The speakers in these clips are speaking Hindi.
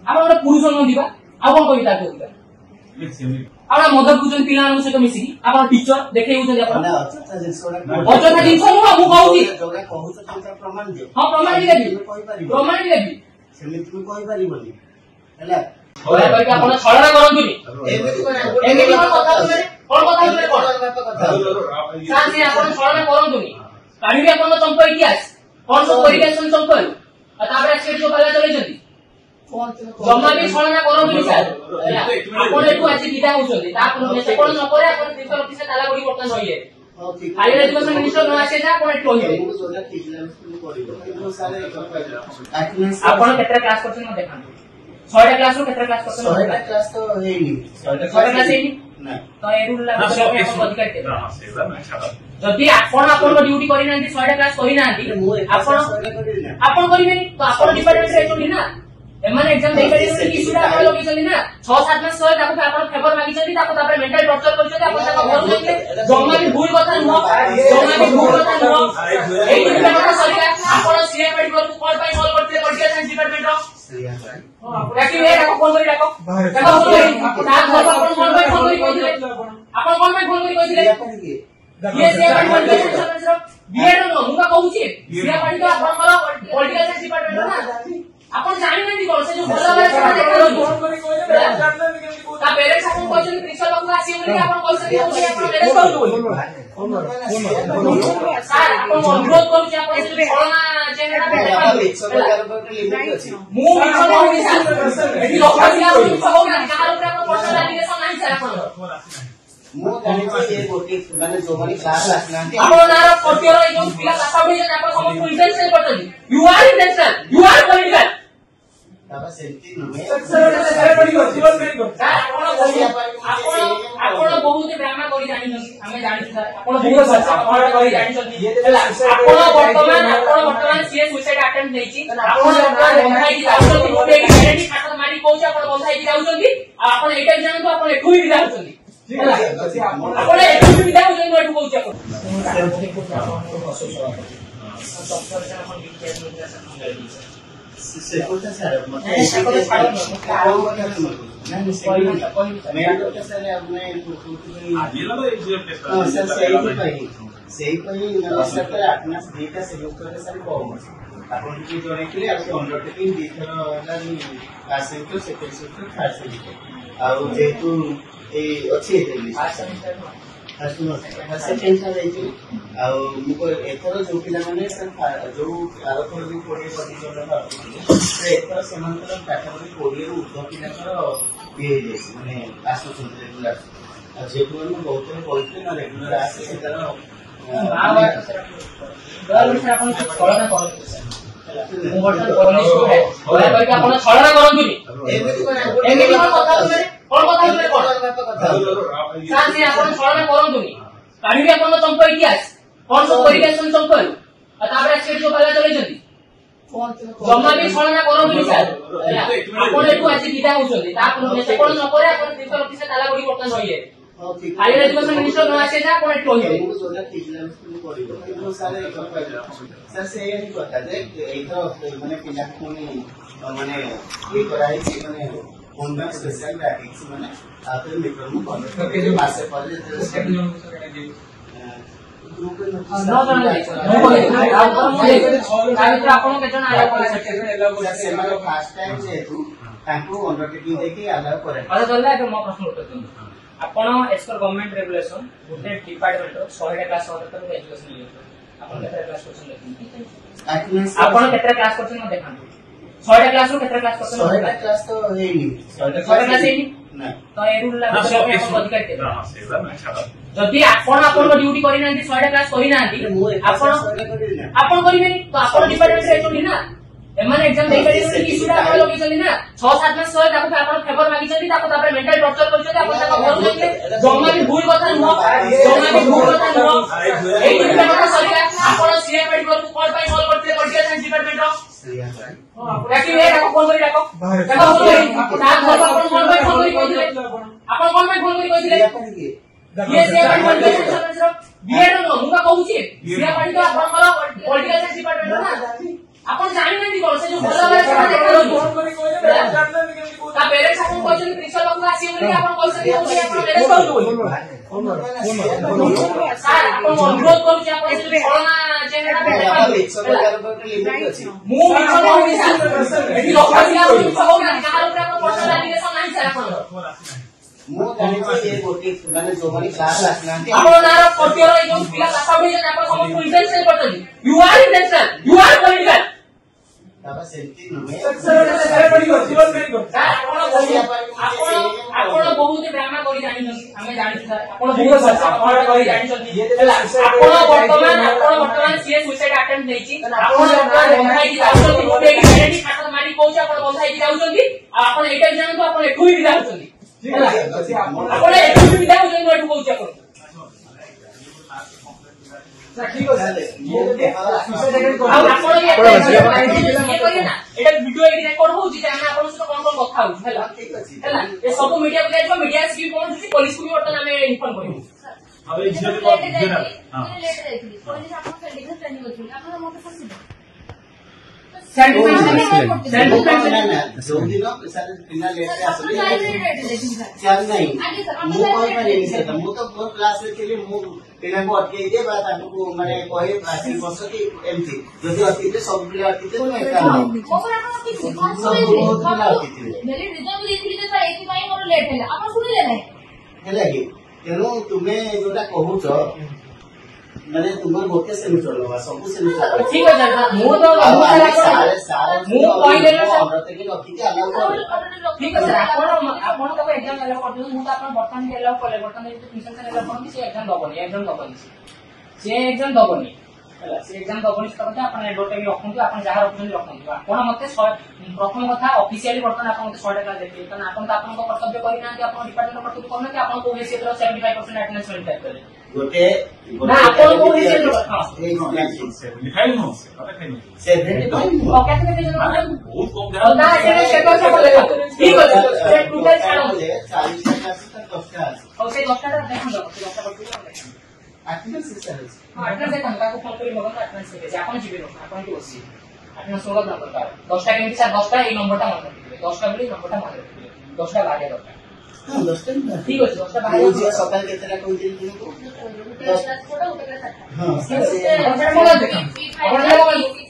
आप गोटे पुरुष नंदिबा आ कोन कहि ता कोइबा आपण मद पुजन पिला सहित मिसिकी आपण टीचर देखै उछन आपण अचता जिंस मु कहूची प्रमाण दियो हां प्रमाण देबी सेमिति को कहि परिबनी हैला ओला कहि आपण छळना करंतुनी एमिति कोन साथी आपण छळना करंतुनी काढी आपण चंपा इतिहास कोन सब परिकेशन चंपा आ ताबरे से जो कला चलै जंती जम्मा भी छळना करंतुनी सर आपण एटू आसी दिदा होचंती ता आपण से कोन न करे आपण 330 से ताला गुडी वर्तन होइए खाली एजुकेशन मिनिस्टर न आसे जा कोन एटू होइए आपण केतरा क्लास करछन म देखान 6टा क्लास रो केतरा क्लास करछन 6टा क्लास तो हेनी 6टा क्लास हेनी ना तो एरु लागो आपण अधिकार के हां सेला ना छाड़ा जदि आपण ड्यूटी करि नांती 6टा क्लास करि नांती आपण करिबेनी तो आपण डिपार्टमेंट रे चली ना एमान एग्जाम दे करी कि सुडा आपण लोग चली ना 6-7 मास सय ताको आपण फेवर मागी चली ताको तापर मेंटल टॉर्चर करछो आपण ताको घर जाके जम्मा भी भूल कथा न एई डिपार्टमेंट सरकार आपण सीएपडी को कॉल बाय कॉल करते पॉलिटिकल डिपार्टमेंट रो याकी रे ताको फोन करी डाको ताको फोन कॉल बाय फोन करी कहिले आपण कॉल बाय फोन करी कहिले ये सीएपडी बीएड नो मुका कहूची सीएपडी तो आपण पॉलिटिकल डिपार्टमेंट ना आपण जानि नंदी कोन से जो भला वाला से देखा फोन करी कोइ ता पेरेंट्स आपण क्वेश्चन प्रिंसिपल बाबू आसी बोली आपण क्वेश्चन दियो आपण पेरेंट्स कहू सर आपण अनुरोध करू छी आपण से छोड़ना चेहरा मु विषय होई सर एठी लोक पिला सब ना कहार ऊपर आपण क्वेश्चन एप्लीकेशन नाही सर आपण मु जानि छी ए गोटी माने जो माने क्लास आसनांती आपण नार पटियर ए जो पिला क्लास आबे जे आपण सब इंटेंशनल करतली you are intentional you are political तब सेंटी नुमे सर पडियो जीवन में को आपण बहुत ड्रामा करी जानि हमें जानि सर आपण बहुत सर करी जानि हला आपण वर्तमान सीए सुसाइड अटेम्प्ट नेछि आपण बंधाई जाउछन मोटे गारंटी खाता मारी कहू छी आपण बंधाई जाउछन आपण एटा जानतो आपण एठू ही जाउछन आपण एठू ही जाउछन एठू कहू छी आपण से कोता सर मतलब मैं तो सर अपने आदिला तो एग्जाम टेस्ट हां सर सही पई सर अपना डेटा से यूज करके सर को अपन की जोड़े के लिए आपको अंडरटेकिंग दिखरा वाला क्लास तो सेकंड सेमेस्टर थर्ड सेमेस्टर और जेतु ए अच्छी है सेकेंड था जाइए मुझे एथर जो पिला माने जो आरथर भी 20 प्रतिशत एथर से कैटेगोरी 20 रु ऊर्ध्व पिला ये माने आसुचन रेगुलर जेतु हम बहुत बोलते ना रेगुलर आसे से तर आपण छळना करते सर मु वर्तन कॉलेज को है ओला कहि आपण छळना करंतुनी एमिति कोन साथी आपण छळना करंतुनी काढी आपण चंपा इतिहास कोन सब परिकेशन चंपा आ ताबरे से जो कला चलै जंती जम्मा भी छळना करंतुनी सर आपण एटू आसी दिदा होचंती ता आपण से कोन न करे आपण 330 से ताला गुडी वर्तन होइए खाली एजुकेशन मिनिस्टर न आसे जा कोन एटू होइए सर से ये कहता है एथर माने पिला कोनी माने ये कराई छी माने उनमें स्पेशल बैटिंग्स माने आपन मित्र मु कॉन्टेक्ट करके मासे पहले ग्रुप में आपण केजन आया करे से माने फर्स्ट टाइम जेतु तांको अंडरटेकिंग देके आला करे अरे चलला के मो प्रश्न उत्तर दिन आपण एज पर गवर्नमेंट रेगुलेशन गुटे डिपार्टमेंट 100 क्लास होता है एजुकेशन लियो आपण केतरा क्लास करछन आपण केतरा क्लास करछन म देखान 6टा क्लास रो केतरा क्लास करछन 6टा क्लास तो हेनी 6टा क्लास हेनी ना तो एरु लागो आपण अधिकार के हां सेला ना छाड़ा जदि आपण ड्यूटी करि नांती 6टा क्लास करि नांती आपण करिबेनी तो आपण डिपार्टमेंट रे चली ना एमान एग्जाम दे करी कि सुडा आपण लोग चली ना 6-7 मास सय ताको आपण फेवर मागी चली ताको तापर मेंटल टॉर्चर करछो आपण ताको घर जाके जम्मा भी भूल कथा न एई डिपार्टमेंट सरकार आपण सीएपडी को कॉल बाय कॉल करते पॉलिटिकल डिपार्टमेंट रो याकी रे ताको फोन करी डाको ताको फोन करी ता घर आपण कॉल बाय फोन करी कहिले आपण कॉल बाय फोन करी कहिले ये सीएपडी बीएड नो मुका कहूची सीएपडी तो आपण पॉलिटिकल डिपार्टमेंट ना आपण जानि नंदी कोन से जो भला वाला से देखा फोन करी कोइ सुनिए आपण पैसा दियो कि आपण मेरे करू सर आपण अनुरोध करू कि आपण से कोरोना जेनेटा मु मिछ कहूनी सर एठी लोक पिला मिछ कहू ना कहार ऊपर आपण पैसा लागिलेसन नाही सर आपण मु जानि ये गोटी माने जो माने क्लास आसनांती आपण नार कोटियर ए जो पिला पास आउट जे आपण समस्त इंटेंशनल करतली you are intentional you are political बाबा सेंटी नुमे सर पडिगो जीवन करिगो आपण बहुत ड्रामा करी जानि हमें जानि सर आपण बहुत सपोर्ट करी जानि आपण वर्तमान सीए सुसाइड अटेम्प्ट नेछि आपण बंधाई कि जाउछथि गोटे आइडेंटिटी खातर मारी कोछ आपण बंधाई कि जाउछथि आपण एटा जानतो आपण एठु ही जाउछथि आपण एठु ही जाउछथि एठु कोछ आपण ठीक है ये आपण ये करिए ना एटा वीडियो एडी रेकॉर्ड होउची जे हम आपण से कोन कोन कथा होउची हैला ठीक अछि हैला ए सब मीडिया को जाइबो मीडिया से भी पहुंची पुलिस को भी वर्तमान हमें इन्फॉर्म करिबो अब ये लेट देखली पुलिस आपन सेंडिंग ट्रेनिंग होची आपन मोटे फसी जो दिन सर पिना लेट आसले चल नहीं मु कोई माने नहीं सर मु तो मोर क्लास रे केली मु पिना को अटके दे बात आपको माने कहे क्लास रे बस की एमती जदी अतिते सब पिला अतिते तो एका ओपर आपन की बहुत पिला अतिते मेली रिजल्ट देखली जे एति पई मोर लेट हैला आपन सुनिले नै हैला कि तेनो तुमे जोटा कहूछ माने तुमर गोटे सेमिस्टर लगा सब सेमिस्टर ठीक है सर मु तो सारे मु कहले ना सर हमरा तके रखि के अलाउ कर ठीक है सर आपण तो एग्जाम अलाउ कर दउ मु तो आपण बर्तन के अलाउ करले बर्तन जे ट्यूशन से अलाउ करनी से एग्जाम दबनी से एग्जाम दबनी हैला से एग्जाम दबनी से कहते आपण एडोटे भी रखंतु आपण जहा रखन रखंतु आपण मते प्रथम कथा ऑफिशियली बर्तन आपण मते 100 टका देते कारण आपण तो आपण कर्तव्य करि ना कि आपण डिपार्टमेंट कर्तव्य करना कि आपण को हेसियत 75% अटेंडेंस मेंटेन करे गोटे ना आपण को हेसियत हां लिखाई नो अरे खाई नो 75 और कैसे जन बहुत कम ना ये शेकर से बोलेगा ठीक है सर टोटल छाड़ो 40 टका से 10 टका और से 10 टका देखो 10 टका पड़ती है अटेंडेंस से सर हां अटेंडेंस से टका को फोन करी मगन अटेंडेंस से आपण जीवे नो आपण की ओसी अटेंडेंस होगा ना प्रकार 10 टका के साथ 10 टका এই নম্বরটা মনে রাখবে 10 টাকা বলি নম্বরটা মনে রাখবে 10 টাকা লাগে দরকার हां 10 टका ठीक আছে 10 টাকা वो जो सकाल केतरा कोई दिन को छोटा उतरा हां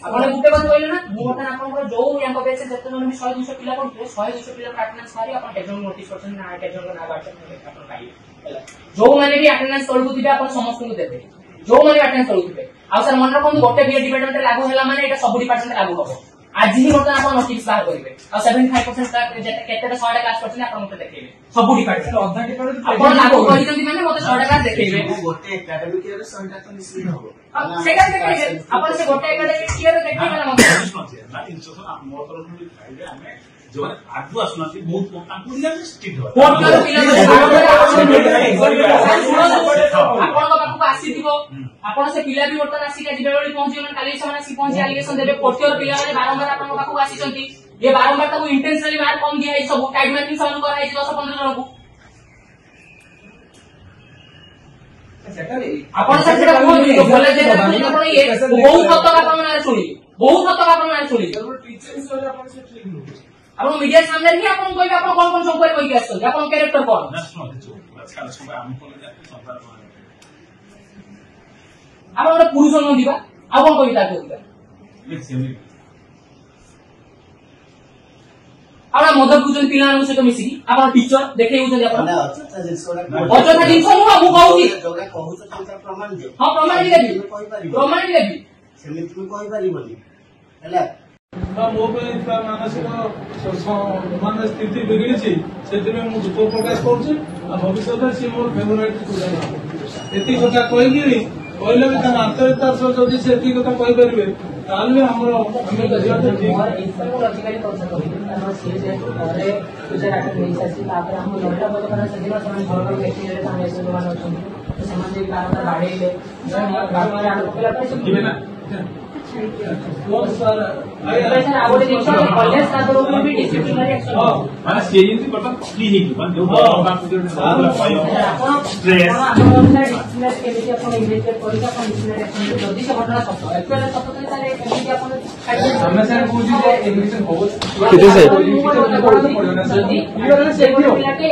ଆପଣ ଗୁଟେ କଥା କହିଲେ ନା ମୁଁ ବର୍ତ୍ତମାନ ଆପଣଙ୍କର ଯୋଉ ୟାଙ୍କ ବେଚ ଯେତେ ଜଣ ବି 100 200 ପିଲା ପଢୁଥିଲେ 100 200 ପିଲା ଆଟେଣ୍ଡାନ୍ସ ମାରି ଆପଣ କେତେ ଜଣ ନୋଟିସ୍ କରିଛନ୍ତି ନା କେତେ ଜଣ ନା ବାଟନ ଆପଣ ପାଇବେ ହେଲା ଯୋଉ ମାନେ ବି ଆଟେଣ୍ଡାନ୍ସ ତଳକୁ ଥିବେ ଆପଣ ସମସ୍ତଙ୍କୁ ଦେବେ ଯୋଉ ମାନେ ଆଟେଣ୍ଡାନ୍ସ ତଳକୁ ଥିବେ ଆଉ सर मन रखନ୍ତୁ ଗୋଟେ ବିଏ ଡିପାର୍ଟମେଣ୍ଟ ଲାଗୁ ହେଲା ମାନେ ଏଟା ସବୁ ଡିପାର୍ଟମେଣ୍ଟ ଲାଗୁ ହବ आज ही ବର୍ତ୍ତମାନ ଆପଣ ନୋଟିସ୍ ବାହାର କରିବେ ଆଉ 75% ଷ୍ଟାଫ୍ କେତେଟା 100 ଟା କ୍ଲାସ୍ କରିଛନ୍ତି ଆପଣ ମତେ ଦେଖେଇବେ ସବୁ ଡିପାର୍ଟମେଣ୍ଟ ଅଧା ଡିପାର୍ଟମେଣ୍ଟ ଆପଣ ଲାଗୁ କରିଛନ୍ତି ମାନେ ମତେ 100 ଟା କ୍ଲାସ୍ ଦେଖେଇବେ गोटे एकेडमिक ईयर 100 टा तो निश्चित हो सेटा देखेइबे आपण से ଗୋଟେ एकेडमिक ईयर देखेइबे ना मते ना इंस्ट्रक्शन मोर तरफ भी खाइबे हमें जो आगु आसुनाती बहुत कम तांको दिया स्ट्रिक्ट हो कोन कर पिला आपण पाखु आसीथिबो आपण से पिला भी वर्तन आसी के जिबे बळी पहुंची मन काली समान आसी पहुंची एलिगेशन देबे कोर्टियर पिला माने बारंबार आपण पाखु आसी छंती ये बारंबार ताको इंटेंशनली मार कम दिया है सब टाइम मैचिंग समान करा है 10 15 जन को आपण से सेटा कोन बोले जे आपण ये बहुत तक आपण माने सुनी बहुत तक आपण माने सुनी टीचर हिसाब आपण से ठीक नो आपण मीडिया सामने ही आपण कोइ आपण कोन कोन सब कोइ के आछन आपण कैरेक्टर कोन अच्छा सब हम को जाते संसार में आपण ଗୋଟେ ପୁରୁଷ ନ ଦିବା ଆଉ कोन कोइ ताको दिबा आपण मदद कुजन पिला नु से तो मिसी आपण टीचर देखै उजन आपण अचथा जिंसोडा अजथा जिंस नु मु कहूची जोगा कहूच तंत्र प्रमाण दे हां प्रमाण देबी प्रमाण देबी सेमित को कहि पारि बोली हैला मो पे इतना मानसिक मान स्थिति बिगड़ी छी सेति में मु दुख प्रकाश करूछी आ भविष्य में सी मोर फेवरेट स्टूडेंट एति कथा कहि गिरी कहले भी तन अंतरिता से जदी सेति कथा कहि परिबे ताल में हमरो हमें गजरा ठीक और इनको अधिकारी कौन कहि हम सीए जे अरे तुझे रात में ससी तापर हम लड़का बोल कर सदिन समान घर घर देखि ले हम ऐसे मान अछन तो समान जे कारण बाड़ेले बारंबार आड़ पकला पर सब ना वो सर सर आप बोले देखो कॉलेज का तरफ में भी डिसिप्लिनरी एक्शन ମାନେ ସେ ଯେମିତି ବର୍ତ୍ତମାନ ଫ୍ରି ହେଇଯିବ ମାନେ ଯୋଉ ଷ୍ଟ୍ରେସ୍ କେମିତି ଆପଣ ଇନଭେଷ୍ଟିଗେଟ୍ କରିକି ଆପଣ ଡିସିପ୍ଲିନରୀ ଆକ୍ସନ ଯଦି ସେ ଘଟଣା ସତ ଏକ୍ଚୁଆଲି ସତ ଥିଲେ ତାହେଲେ କେମିତି ଆପଣ ଆମେ ସାର୍ କହୁଛୁ ଯେ ଇନଭେଷ୍ଟିଗେସନ ହବ ଯଦି ସେ ପିଲାଟେ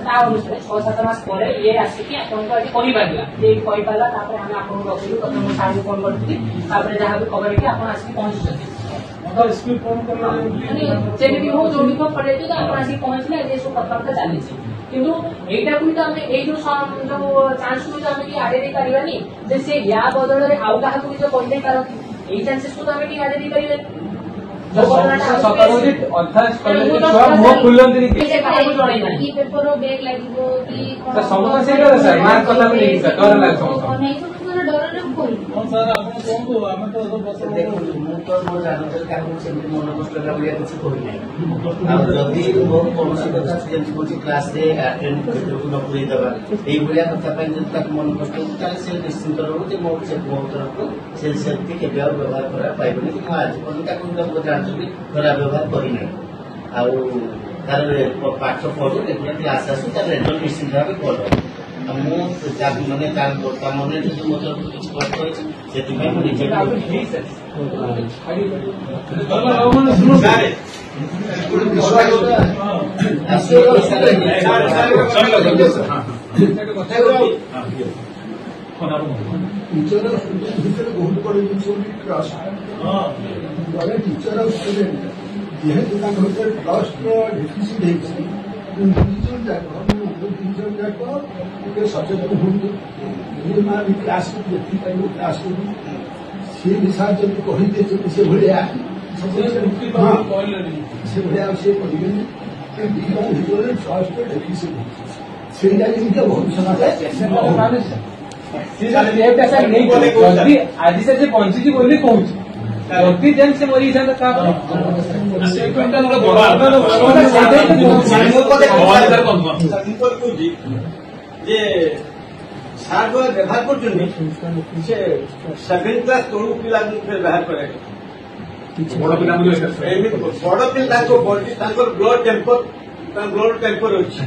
ତା ଅନୁସାରେ 6-7 ମାସ ପରେ ଇଏ ଆସିକି ଆପଣଙ୍କୁ ଆଜି କହିପାରିଲା ଯେ କହିପାରିଲା ତାପରେ ଆମେ ଆପଣଙ୍କୁ ରଖିଲୁ ପ୍ରଥମେ ମୁଁ ସାର୍ଙ୍କୁ ଫୋନ କରିଥିଲି ତାପରେ ଯାହା ବି ଖବର ହେଇକି ଆପଣ ଆସିକି ପହଞ୍ଚୁଛନ୍ତି ଯେମିତି ହଉ ଯୋଉଠି ପଡେଇଛୁ ତ ଆପଣ ଆସିକି ପହଞ୍ଚିଲେ ଆଜି ଏସବୁ କଥାବାର୍ତ୍ତା ଚାଲିଛି କିନ୍ତୁ ଏଇଟାକୁ ବି ତ ଆମେ ଏଇ ଯୋଉ ଚାନ୍ସକୁ ତ ଆମେ ଟିକେ ଆଡେଇ ଦେଇପାରିବାନି ଯେ ସେ ୟା ବଦଳରେ ଆଉ କାହାକୁ ବି ତ କହିଦେଇ ପାରନ୍ତି ଏଇ ଚାନ୍ସେସକୁ ତ ଆମେ ଟିକେ ଆଡେଇ ଦେଇପାରିବାନି पेपर बैग लगे कि ସାର୍ ଆପଣ କୁହନ୍ତୁ ଆମେ ତ ଦେଖନ୍ତୁ ମୁଁ ତ ମୋ ଜାଣତରେ କାହାକୁ ସେମିତି ମନ କଷ୍ଟ ହେଲା ଭଳିଆ କିଛି କହିନାହିଁ ଆଉ ଯଦି ମୋ କୌଣସି କଥା ଯେମିତି କହୁଛି କ୍ଲାସରେ ଆଟେଣ୍ଡ ଭିତରକୁ ନ ପୁରେଇ ଦେବା ଏଇଭଳିଆ କଥା ପାଇଁ ଯଦି ତାକୁ ମନ କଷ୍ଟ ହେଉଛି ତାହେଲେ ସେ ନିଶ୍ଚିନ୍ତ ରହୁ ଯେ ମୋ ତରଫରୁ ସେ ସେମିତି କେବେ ଆଉ ବ୍ୟବହାର କରା ପାଇବନି କିନ୍ତୁ ଆଜି ପର୍ଯ୍ୟନ୍ତ ତାକୁ ଜାଣିଛନ୍ତି ଖରାପ ବ୍ୟବହାର କରିନାହିଁ ଆଉ ତାର ପାଠ ପଢୁ ରେଗୁଲାର କ୍ଲାସ ଆସୁ ତାର ରେଜଲ୍ଟ ନିଶ୍ଚିନ୍ତ ଭାବେ ଭଲ ମୁଁ ମାନେ ତା ମନରେ ଯଦି ମୋ ତରଫରୁ କିଛି କଷ୍ଟ ହୋଇଛି ସେଥିପାଇଁ ମୁଁ ନିଜେ टीचर ଭିତରେ ବହୁତ ବଡ଼ ଜିନିଷ ଟ୍ରଷ୍ଟ ଜଣେ ଟିଚର ଆଉ ଷ୍ଟୁଡେଣ୍ଟ ଯେହେତୁ ତାଙ୍କ ଭିତରେ ଟ୍ରଷ୍ଟର ଡିଫିସିଟ୍ ହେଇଛି ତିନି ଜଣ ଯାକ ଟିକେ ସଚେତନ ହୁଅନ୍ତୁ କ୍ଲାସକୁ ଯେତିକି ପାରିବ କ୍ଲାସକୁ ସେ ବିଷୟରେ ଯଦି କହିଦେଇଛନ୍ତି ସେଭଳିଆ ସେଭଳିଆ ଆଉ ସେ କରିବେନି ଦି ଜଣ ଭିତରେ ଟ୍ରଷ୍ଟର ଡିଫିସିଟ୍ ହେଇଛି ସେଇଟା ଯେମିତି ଭବିଷ୍ୟତରେ ଆଜି ସେ ପହଞ୍ଚିଛି ବୋଲି କହୁଛି ଯଦି ଯେନ୍ ସେ ମରି ହେଇଥାନ୍ତା କହୁଛି ଯେ ସାର୍ ଯୋଉ ବ୍ୟବହାର କରୁଛନ୍ତି ସେ 7th କ୍ଲାସ ତଳୁ ପିଲାଙ୍କୁ ବ୍ୟବହାର କରେ ବଡ ପିଲାଙ୍କୁ ବଡ ପିଲା ତାଙ୍କର ବ୍ଲଡ ଟେମ୍ପର ଅଛି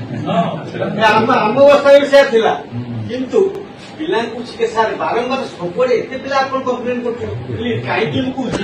ଆମ ଅବସ୍ଥାରେ ସେୟା ଥିଲା କିନ୍ତୁ ପିଲାଙ୍କୁ ସାର୍ ବାରମ୍ବାର ସବୁବେଳେ ଏତେ ପିଲା ଆପଣ କମ୍ପ୍ଲେନ କରୁଛନ୍ତି କାହିଁକି ମୁଁ କହୁଛି